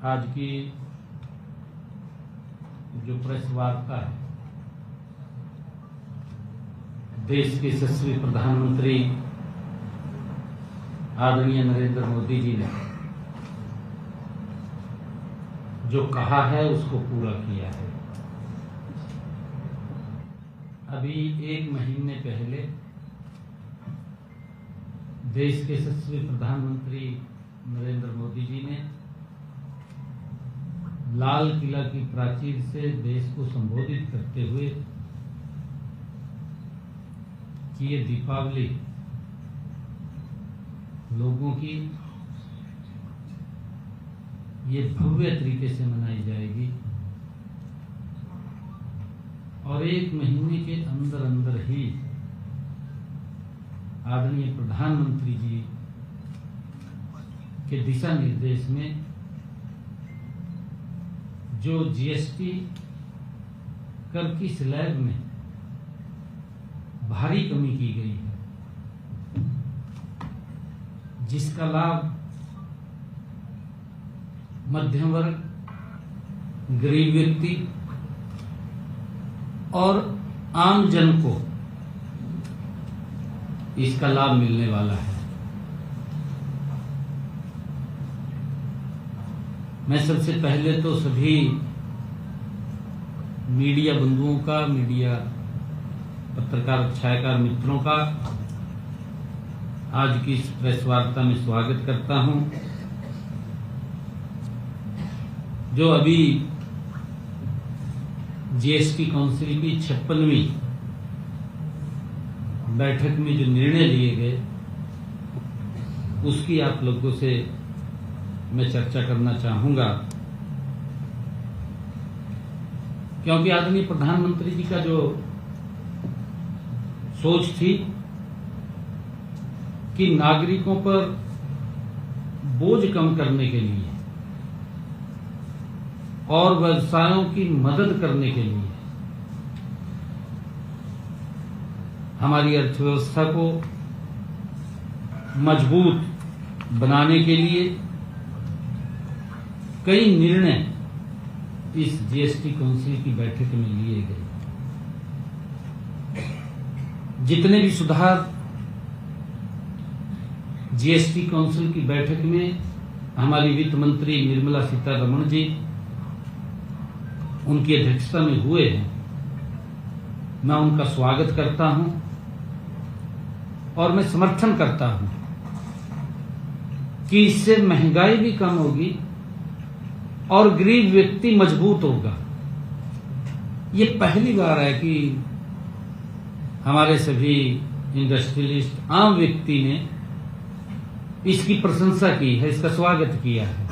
आज की जो प्रेस वार्ता है, देश के यशस्वी प्रधानमंत्री आदरणीय नरेंद्र मोदी जी ने जो कहा है उसको पूरा किया है। अभी एक महीने पहले देश के यशस्वी प्रधानमंत्री नरेंद्र मोदी जी ने लाल किला की प्राचीर से देश को संबोधित करते हुए कि ये दीपावली लोगों की ये भव्य तरीके से मनाई जाएगी और एक महीने के अंदर अंदर ही आदरणीय प्रधानमंत्री जी के दिशा निर्देश में जो जीएसटी कर की स्लैब में भारी कमी की गई है, जिसका लाभ मध्यम वर्ग, गरीब व्यक्ति और आम जन को इसका लाभ मिलने वाला है। मैं सबसे पहले तो सभी मीडिया बंधुओं का, मीडिया पत्रकार छायाकार मित्रों का आज की इस प्रेस वार्ता में स्वागत करता हूं। जो अभी जीएसटी काउंसिल की 56वीं बैठक में जो निर्णय लिए गए उसकी आप लोगों से मैं चर्चा करना चाहूंगा, क्योंकि आदरणीय प्रधानमंत्री जी का जो सोच थी कि नागरिकों पर बोझ कम करने के लिए और व्यवसायों की मदद करने के लिए हमारी अर्थव्यवस्था को मजबूत बनाने के लिए कई निर्णय इस जीएसटी काउंसिल की बैठक में लिए गए। जितने भी सुधार जीएसटी काउंसिल की बैठक में हमारी वित्त मंत्री निर्मला सीतारमण जी उनकी अध्यक्षता में हुए हैं, मैं उनका स्वागत करता हूं और मैं समर्थन करता हूं कि इससे महंगाई भी कम होगी और गरीब व्यक्ति मजबूत होगा। ये पहली बार है कि हमारे सभी इंडस्ट्रियलिस्ट, आम व्यक्ति ने इसकी प्रशंसा की है, इसका स्वागत किया है।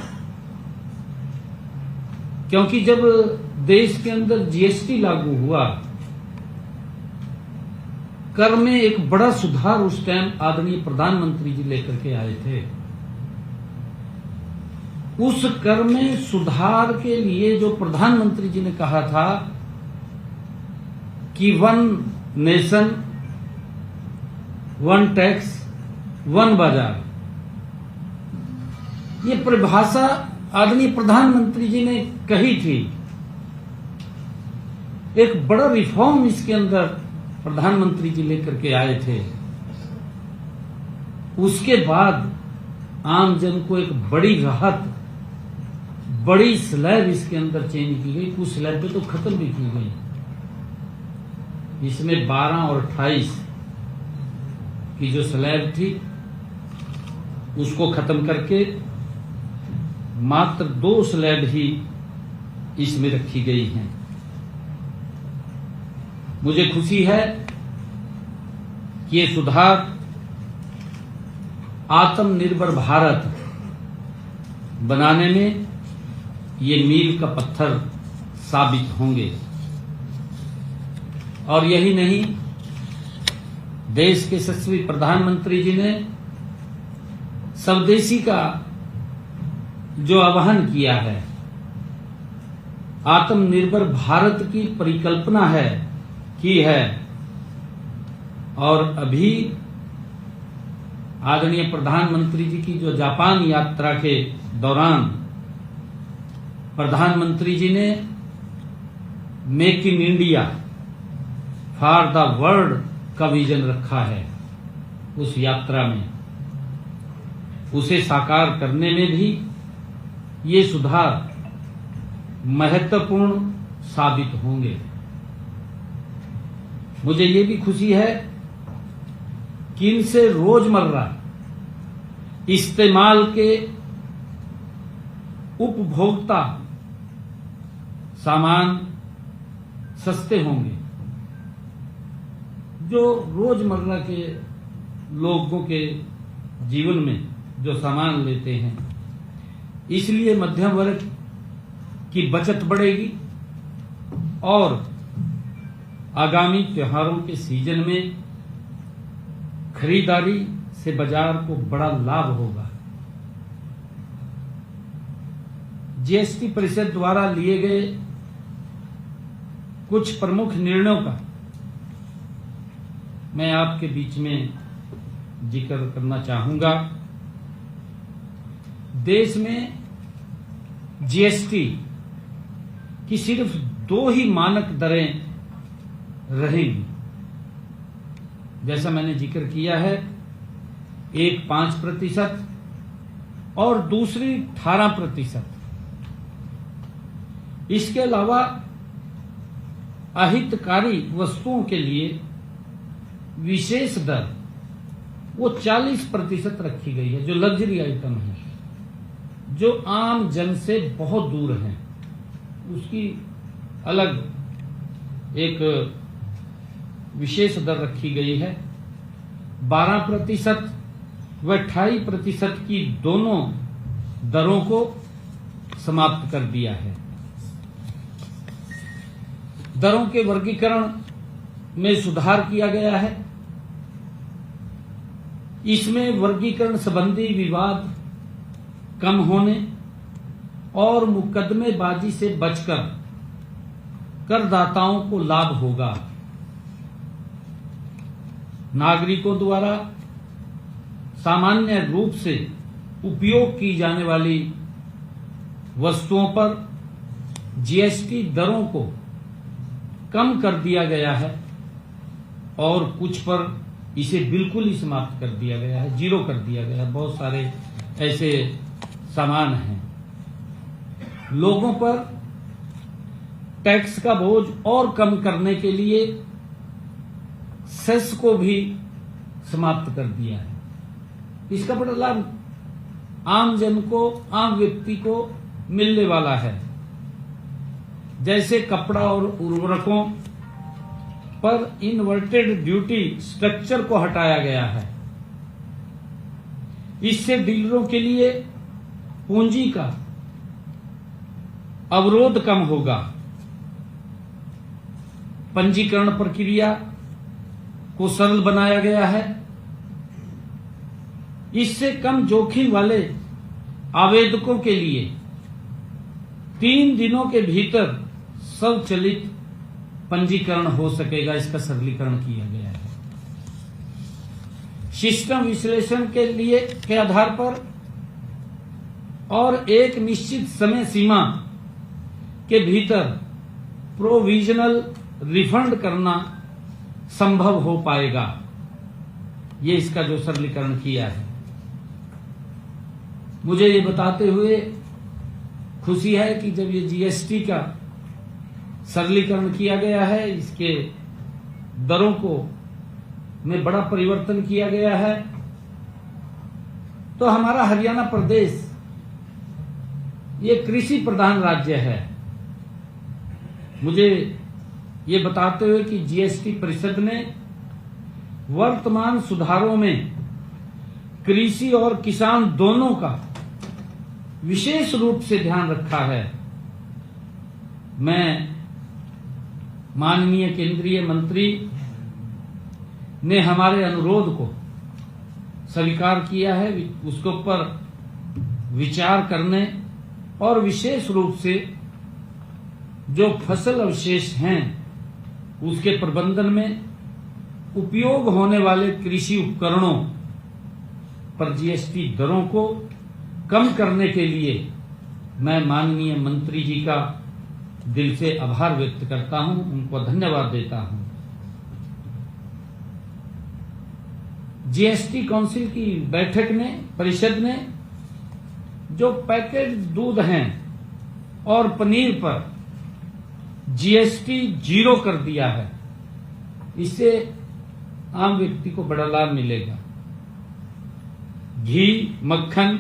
क्योंकि जब देश के अंदर जीएसटी लागू हुआ, कर में एक बड़ा सुधार उस टाइम आदरणीय प्रधानमंत्री जी लेकर के आए थे। उस कर में सुधार के लिए जो प्रधानमंत्री जी ने कहा था कि 1 नेशन 1 टैक्स 1 बाजार, ये परिभाषा आदरणीय प्रधानमंत्री जी ने कही थी। एक बड़ा रिफॉर्म इसके अंदर प्रधानमंत्री जी लेकर के आए थे। उसके बाद आम जन को एक बड़ी राहत, बड़ी स्लैब इसके अंदर चेंज की गई। कुछ स्लैब पे तो खत्म भी की गई। इसमें 12 और 28 की जो स्लैब थी उसको खत्म करके मात्र 2 स्लैब ही इसमें रखी गई हैं। मुझे खुशी है कि ये सुधार आत्मनिर्भर भारत बनाने में ये मील का पत्थर साबित होंगे। और यही नहीं, देश के यशस्वी प्रधानमंत्री जी ने स्वदेशी का जो आह्वान किया है, आत्मनिर्भर भारत की परिकल्पना है की है। और अभी आदरणीय प्रधानमंत्री जी की जो जापान यात्रा के दौरान प्रधानमंत्री जी ने make in India for the world का विजन रखा है। उस यात्रा में उसे साकार करने में भी ये सुधार महत्वपूर्ण साबित होंगे। मुझे ये भी खुशी है कि इनसे रोजमर्रा इस्तेमाल के उपभोक्ता सामान सस्ते होंगे। जो रोजमर्रा के लोगों के जीवन में जो सामान लेते हैं, इसलिए मध्यम वर्ग की बचत बढ़ेगी और आगामी त्योहारों के सीजन में खरीदारी से बाजार को बड़ा लाभ होगा। जीएसटी परिषद द्वारा लिए गए कुछ प्रमुख निर्णयों का मैं आपके बीच में जिक्र करना चाहूंगा। देश में जीएसटी की सिर्फ 2 ही मानक दरें रहेंगी। जैसा मैंने जिक्र किया है, एक 5% और दूसरी 18%। इसके अलावा अहितकारी वस्तुओं के लिए विशेष दर वो 40% रखी गई है, जो लग्जरी आइटम है, जो आम जन से बहुत दूर हैं। उसकी अलग एक विशेष दर रखी गई है। 12% व 28% की दोनों दरों को समाप्त कर दिया है। दरों के वर्गीकरण में सुधार किया गया है। इसमें वर्गीकरण संबंधी विवाद कम होने और मुकदमेबाजी से बचकर करदाताओं को लाभ होगा। नागरिकों द्वारा सामान्य रूप से उपयोग की जाने वाली वस्तुओं पर जीएसटी दरों को कम कर दिया गया है और कुछ पर इसे बिल्कुल ही समाप्त कर दिया गया है, 0 कर दिया गया है। बहुत सारे ऐसे सामान हैं। लोगों पर टैक्स का बोझ और कम करने के लिए सेस को भी समाप्त कर दिया है। इसका बड़ा लाभ आम जन को, आम व्यक्ति को मिलने वाला है। जैसे कपड़ा और उर्वरकों पर इन्वर्टेड ड्यूटी स्ट्रक्चर को हटाया गया है। इससे डीलरों के लिए पूंजी का अवरोध कम होगा। पंजीकरण प्रक्रिया को सरल बनाया गया है। इससे कम जोखिम वाले आवेदकों के लिए 3 दिनों के भीतर स्वचालित पंजीकरण हो सकेगा। इसका सरलीकरण किया गया है। सिस्टम विश्लेषण के आधार पर और एक निश्चित समय सीमा के भीतर प्रोविजनल रिफंड करना संभव हो पाएगा। ये इसका जो सरलीकरण किया है। मुझे ये बताते हुए खुशी है कि जब ये जीएसटी का सरलीकरण किया गया है, इसके दरों को में बड़ा परिवर्तन किया गया है, तो हमारा हरियाणा प्रदेश ये कृषि प्रधान राज्य है। मुझे ये बताते हुए कि जीएसटी परिषद ने वर्तमान सुधारों में कृषि और किसान दोनों का विशेष रूप से ध्यान रखा है। मैं माननीय केंद्रीय मंत्री ने हमारे अनुरोध को स्वीकार किया है। उसके ऊपर विचार करने और विशेष रूप से जो फसल अवशेष हैं उसके प्रबंधन में उपयोग होने वाले कृषि उपकरणों पर जीएसटी दरों को कम करने के लिए मैं माननीय मंत्री जी का दिल से आभार व्यक्त करता हूं, उनको धन्यवाद देता हूं। जीएसटी काउंसिल की बैठक में परिषद ने जो पैकेट दूध हैं और पनीर पर जीएसटी 0 कर दिया है, इससे आम व्यक्ति को बड़ा लाभ मिलेगा। घी, मक्खन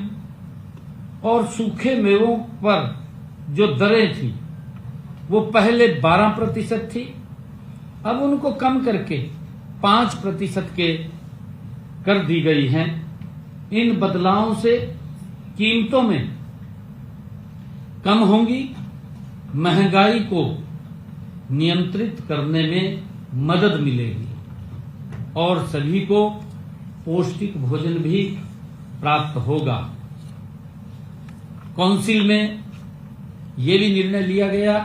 और सूखे मेवों पर जो दरें थी वो पहले 12% थी, अब उनको कम करके 5% के कर दी गई हैं। इन बदलावों से कीमतों में कम होंगी, महंगाई को नियंत्रित करने में मदद मिलेगी और सभी को पौष्टिक भोजन भी प्राप्त होगा। काउंसिल में यह भी निर्णय लिया गया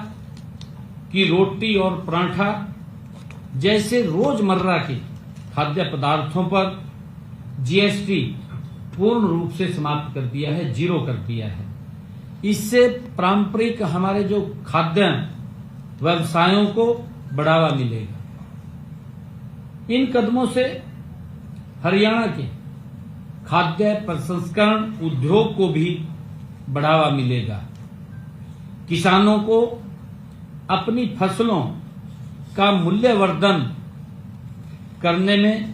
कि रोटी और पराठा जैसे रोजमर्रा के खाद्य पदार्थों पर जीएसटी पूर्ण रूप से समाप्त कर दिया है, 0 कर दिया है। इससे पारंपरिक हमारे जो खाद्य व्यवसायों को बढ़ावा मिलेगा। इन कदमों से हरियाणा के खाद्य प्रसंस्करण उद्योग को भी बढ़ावा मिलेगा। किसानों को अपनी फसलों का मूल्यवर्धन करने में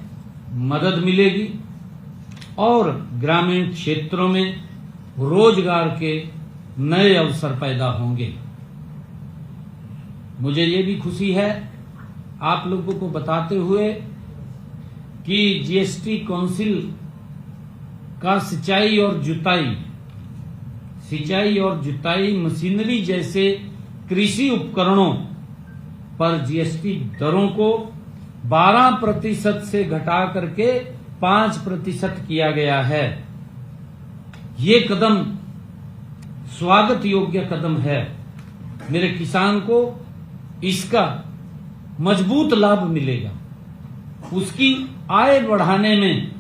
मदद मिलेगी और ग्रामीण क्षेत्रों में रोजगार के नए अवसर पैदा होंगे। मुझे ये भी खुशी है आप लोगों को बताते हुए कि जीएसटी काउंसिल का सिंचाई और जुताई मशीनरी जैसे कृषि उपकरणों पर जीएसटी दरों को 12% से घटा करके 5% किया गया है। ये कदम स्वागत योग्य कदम है। मेरे किसान को इसका मजबूत लाभ मिलेगा, उसकी आय बढ़ाने में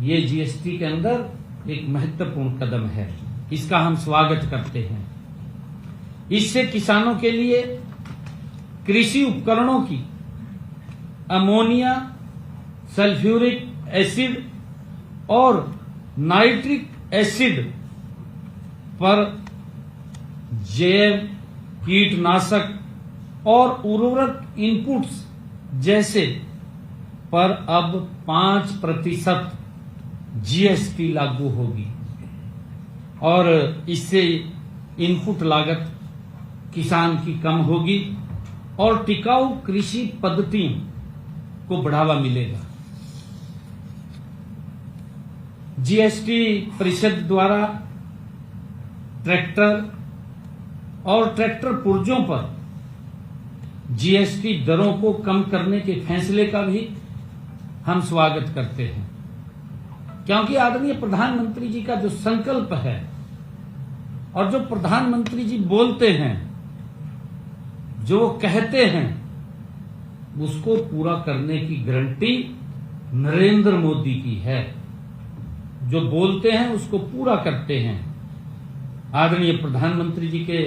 ये जीएसटी के अंदर एक महत्वपूर्ण कदम है, इसका हम स्वागत करते हैं। इससे किसानों के लिए कृषि उपकरणों की अमोनिया, सल्फ्यूरिक एसिड और नाइट्रिक एसिड पर जैव कीटनाशक और उर्वरक इनपुट्स जैसे पर अब 5% जीएसटी लागू होगी और इससे इनपुट लागत किसान की कम होगी और टिकाऊ कृषि पद्धतियों को बढ़ावा मिलेगा। जीएसटी परिषद द्वारा ट्रैक्टर और ट्रैक्टर पुर्जों पर जीएसटी दरों को कम करने के फैसले का भी हम स्वागत करते हैं, क्योंकि आदरणीय प्रधानमंत्री जी का जो संकल्प है और जो प्रधानमंत्री जी बोलते हैं, जो कहते हैं, उसको पूरा करने की गारंटी नरेंद्र मोदी की है। जो बोलते हैं उसको पूरा करते हैं। आदरणीय प्रधानमंत्री जी के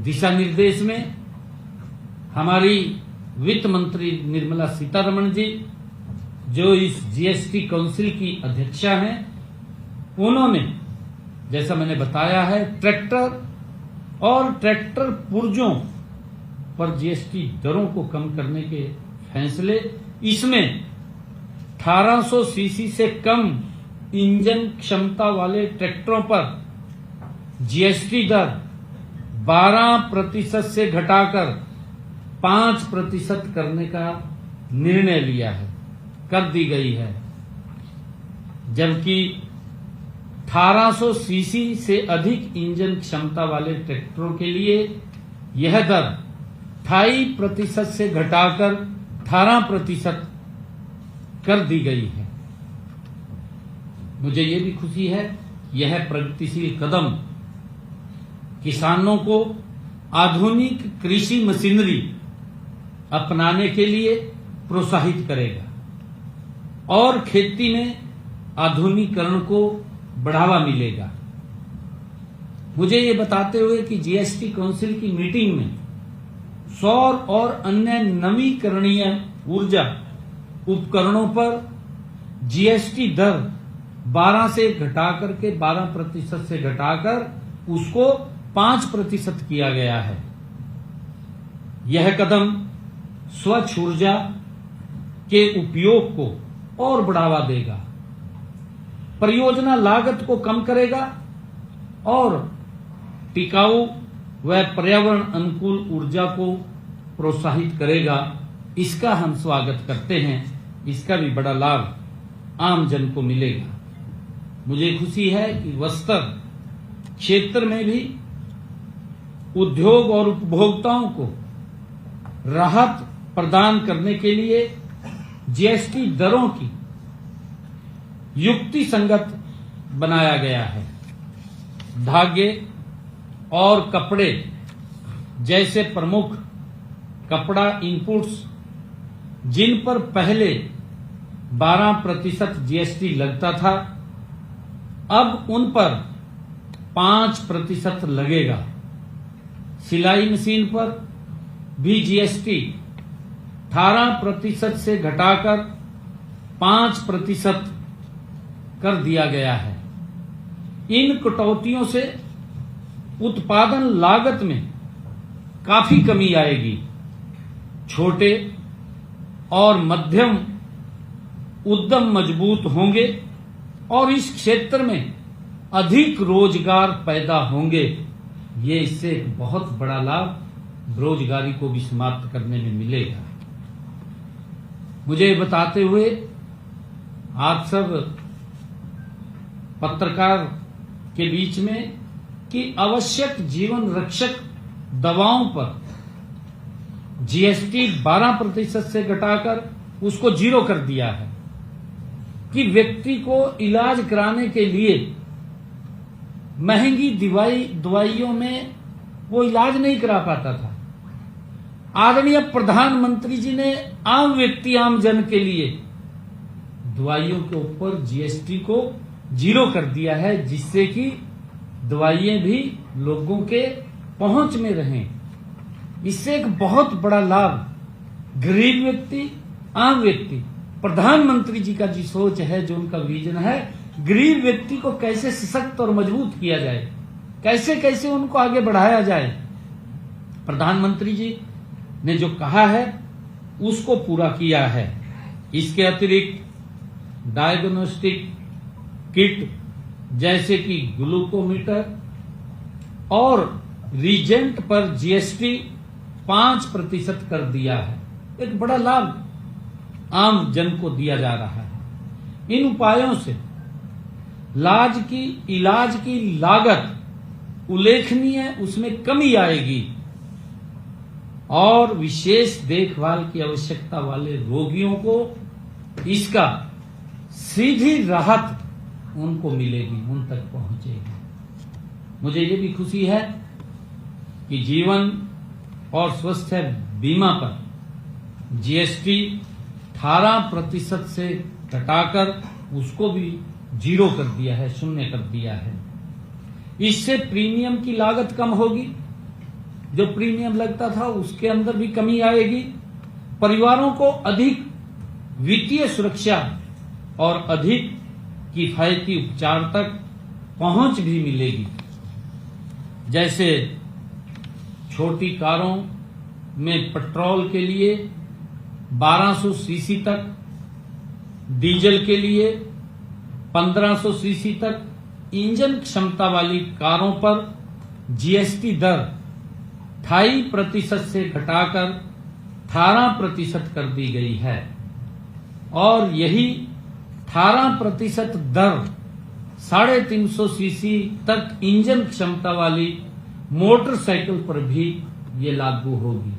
दिशा निर्देश में हमारी वित्त मंत्री निर्मला सीतारमण जी, जो इस जीएसटी काउंसिल की अध्यक्षा हैं, उन्होंने जैसा मैंने बताया है ट्रैक्टर और ट्रैक्टर पुर्जों पर जीएसटी दरों को कम करने के फैसले, इसमें 1800 सीसी से कम इंजन क्षमता वाले ट्रैक्टरों पर जीएसटी दर 12% से घटाकर 5% करने का निर्णय लिया है, कर दी गई है। जबकि 1800 सीसी से अधिक इंजन क्षमता वाले ट्रैक्टरों के लिए यह दर 28% से घटाकर 18% कर दी गई है। मुझे ये भी खुशी है, यह प्रगतिशील कदम किसानों को आधुनिक कृषि मशीनरी अपनाने के लिए प्रोत्साहित करेगा और खेती में आधुनिकीकरण को बढ़ावा मिलेगा। मुझे ये बताते हुए कि जीएसटी काउंसिल की मीटिंग में सौर और अन्य नवीकरणीय ऊर्जा उपकरणों पर जीएसटी दर 12 से घटाकर के 12% से घटाकर उसको 5% किया गया है। यह कदम स्वच्छ ऊर्जा के उपयोग को और बढ़ावा देगा, परियोजना लागत को कम करेगा और टिकाऊ व पर्यावरण अनुकूल ऊर्जा को प्रोत्साहित करेगा। इसका हम स्वागत करते हैं। इसका भी बड़ा लाभ आम जन को मिलेगा। मुझे खुशी है कि वस्त्र क्षेत्र में भी उद्योग और उपभोक्ताओं को राहत प्रदान करने के लिए जीएसटी दरों की युक्ति संगत बनाया गया है। धागे और कपड़े जैसे प्रमुख कपड़ा इनपुट्स जिन पर पहले 12% जीएसटी लगता था, अब उन पर 5% लगेगा। सिलाई मशीन पर भी जीएसटी 18% से घटाकर 5% कर दिया गया है। इन कटौतियों से उत्पादन लागत में काफी कमी आएगी। छोटे और मध्यम उद्यम मजबूत होंगे और इस क्षेत्र में अधिक रोजगार पैदा होंगे। ये इससे एक बहुत बड़ा लाभ बेरोजगारी को भी समाप्त करने में मिलेगा। मुझे बताते हुए आप सब पत्रकार के बीच में कि आवश्यक जीवन रक्षक दवाओं पर जीएसटी 12% से घटाकर उसको 0 कर दिया है कि व्यक्ति को इलाज कराने के लिए महंगी दवाइयों में वो इलाज नहीं करा पाता था। आदरणीय प्रधानमंत्री जी ने आम व्यक्ति आम जन के लिए दवाइयों के ऊपर जीएसटी को 0 कर दिया है, जिससे कि दवाइयां भी लोगों के पहुंच में रहें। इससे एक बहुत बड़ा लाभ गरीब व्यक्ति, आम व्यक्ति, प्रधानमंत्री जी का जो सोच है, जो उनका विजन है, गरीब व्यक्ति को कैसे सशक्त और मजबूत किया जाए, कैसे कैसे उनको आगे बढ़ाया जाए। प्रधानमंत्री जी ने जो कहा है उसको पूरा किया है। इसके अतिरिक्त डायग्नोस्टिक किट जैसे कि ग्लूकोमीटर और रीजेंट पर जीएसटी 5% कर दिया है। एक बड़ा लाभ आम जन को दिया जा रहा है। इन उपायों से इलाज की लागत उल्लेखनीय उसमें कमी आएगी और विशेष देखभाल की आवश्यकता वाले रोगियों को इसका सीधी राहत उनको मिलेगी, उन तक पहुंचेगी। मुझे ये भी खुशी है कि जीवन और स्वास्थ्य बीमा पर जीएसटी 18% से घटाकर उसको भी 0 कर दिया है, 0 कर दिया है। इससे प्रीमियम की लागत कम होगी। जो प्रीमियम लगता था उसके अंदर भी कमी आएगी। परिवारों को अधिक वित्तीय सुरक्षा और अधिक किफायती उपचार तक पहुंच भी मिलेगी। जैसे छोटी कारों में पेट्रोल के लिए 1200 सीसी तक, डीजल के लिए 1500 सीसी तक इंजन क्षमता वाली कारों पर जीएसटी दर 2.5% से घटाकर 18% कर दी गई है और यही 18% दर 350 सीसी तक इंजन क्षमता वाली मोटरसाइकिल पर भी ये लागू होगी।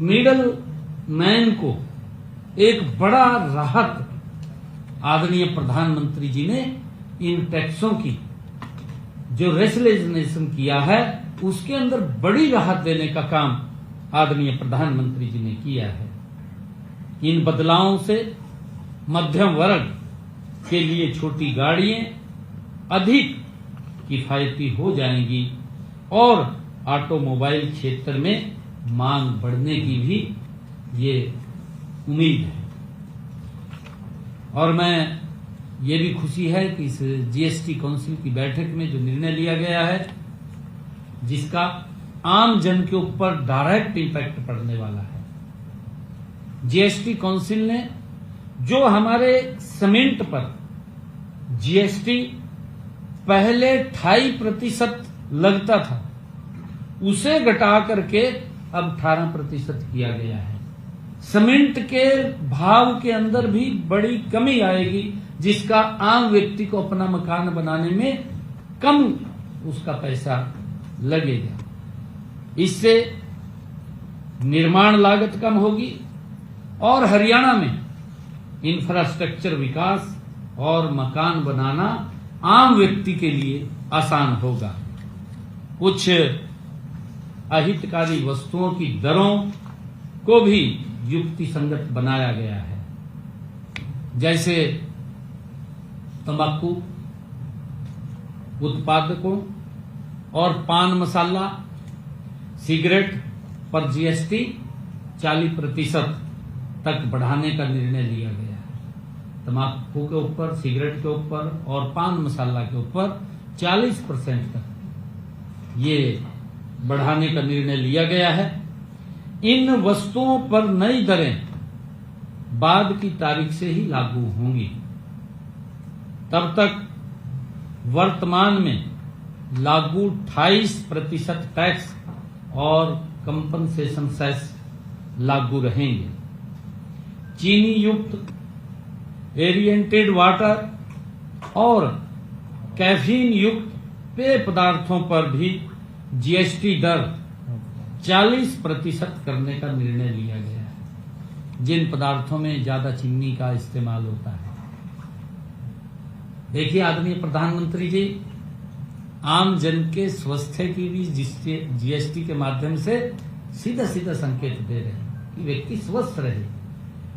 मिडल मैन को एक बड़ा राहत आदरणीय प्रधानमंत्री जी ने इन टैक्सों की जो रेशनलाइजेशन किया है उसके अंदर बड़ी राहत देने का काम आदरणीय प्रधानमंत्री जी ने किया है। इन बदलावों से मध्यम वर्ग के लिए छोटी गाड़ियां अधिक किफायती हो जाएंगी और ऑटोमोबाइल क्षेत्र में मांग बढ़ने की भी ये उम्मीद है। और मैं ये भी खुशी है कि इस जीएसटी काउंसिल की बैठक में जो निर्णय लिया गया है, जिसका आम जन के ऊपर डायरेक्ट इम्पैक्ट पड़ने वाला है। जीएसटी काउंसिल ने जो हमारे सीमेंट पर जीएसटी पहले 28% लगता था, उसे घटा करके अब 18% किया गया है। सीमेंट के भाव के अंदर भी बड़ी कमी आएगी, जिसका आम व्यक्ति को अपना मकान बनाने में कम उसका पैसा लगेगा। इससे निर्माण लागत कम होगी और हरियाणा में इंफ्रास्ट्रक्चर विकास और मकान बनाना आम व्यक्ति के लिए आसान होगा। कुछ अहितकारी वस्तुओं की दरों को भी युक्ति संगत बनाया गया है, जैसे तंबाकू उत्पादकों और पान मसाला, सिगरेट पर जीएसटी 40% तक बढ़ाने का निर्णय लिया गया है। तंबाकू के ऊपर, सिगरेट के ऊपर और पान मसाला के ऊपर 40% तक ये बढ़ाने का निर्णय लिया गया है। इन वस्तुओं पर नई दरें बाद की तारीख से ही लागू होंगी। तब तक वर्तमान में लागू 28% टैक्स और कंपनसेशन सेस लागू रहेंगे। चीनी युक्त एरिएंटेड वाटर और कैफीन युक्त पेय पदार्थों पर भी जीएसटी दर 40% करने का निर्णय लिया गया है, जिन पदार्थों में ज्यादा चीनी का इस्तेमाल होता है। देखिए आदरणीय प्रधानमंत्री जी आम जन के स्वास्थ्य की भी जीएसटी के माध्यम से सीधा सीधा संकेत दे रहे हैं कि व्यक्ति स्वस्थ रहे।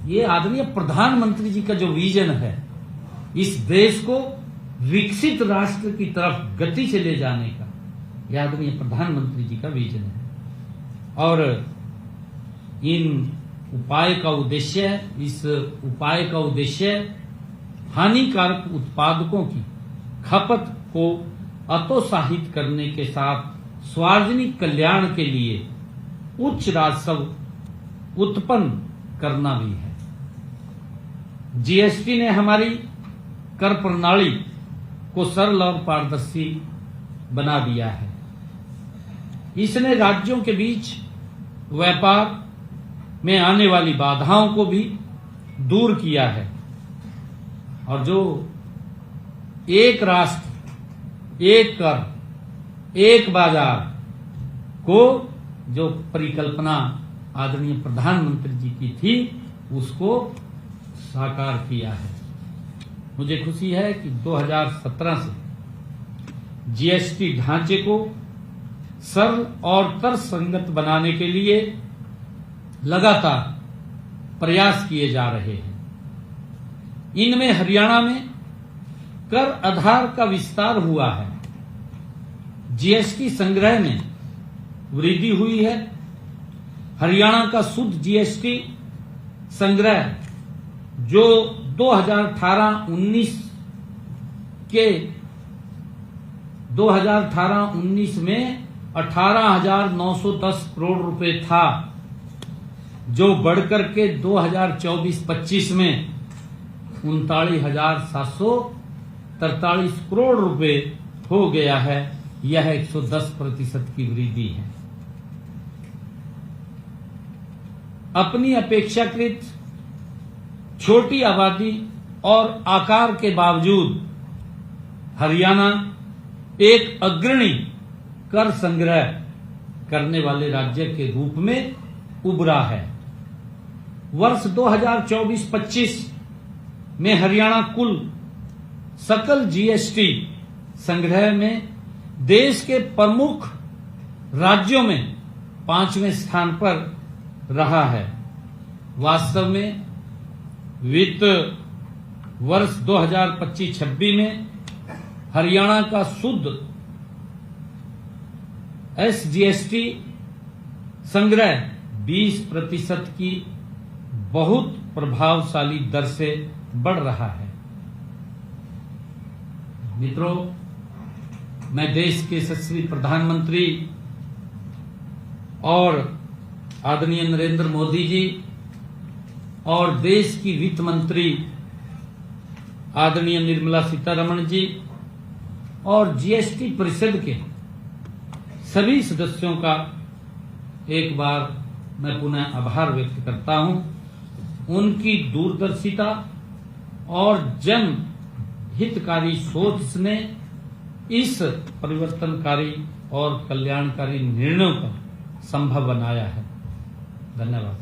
ये आदरणीय प्रधानमंत्री जी का जो विजन है, इस देश को विकसित राष्ट्र की तरफ गति से ले जाने का, यह आदरणीय प्रधानमंत्री जी का विजन है। और इन उपाय का उद्देश्य हानिकारक उत्पादकों की खपत को अतोत्साहित करने के साथ सार्वजनिक कल्याण के लिए उच्च राजस्व उत्पन्न करना भी है। जीएसटी ने हमारी कर प्रणाली को सरल और पारदर्शी बना दिया है। इसने राज्यों के बीच व्यापार में आने वाली बाधाओं को भी दूर किया है और जो एक राष्ट्र एक कर एक बाजार को जो परिकल्पना आदरणीय प्रधानमंत्री जी की थी, उसको साकार किया है। मुझे खुशी है कि 2017 से जीएसटी ढांचे को सरल और तर्कसंगत बनाने के लिए लगातार प्रयास किए जा रहे हैं। इनमें हरियाणा में कर आधार का विस्तार हुआ है, जीएसटी संग्रह में वृद्धि हुई है। हरियाणा का शुद्ध जीएसटी संग्रह जो 2018-19 में 18,910 करोड़ रुपए था, जो बढ़कर के 2024-25 में 39,743 करोड़ रुपए हो गया है। यह 110% की वृद्धि है। अपनी अपेक्षाकृत छोटी आबादी और आकार के बावजूद हरियाणा एक अग्रणी कर संग्रह करने वाले राज्य के रूप में उभरा है। वर्ष 2024-25 में हरियाणा कुल सकल जीएसटी संग्रह में देश के प्रमुख राज्यों में 5वें स्थान पर रहा है। वास्तव में वित्त वर्ष 2025-26 में हरियाणा का शुद्ध SGST संग्रह 20% की बहुत प्रभावशाली दर से बढ़ रहा है। मित्रों, मैं देश के यशस्वी प्रधानमंत्री और आदरणीय नरेंद्र मोदी जी और देश की वित्त मंत्री आदरणीय निर्मला सीतारमण जी और GST परिषद के सभी सदस्यों का एक बार मैं पुनः आभार व्यक्त करता हूं। उनकी दूरदर्शिता और जन हितकारी सोच ने इस परिवर्तनकारी और कल्याणकारी निर्णयों को संभव बनाया है। धन्यवाद।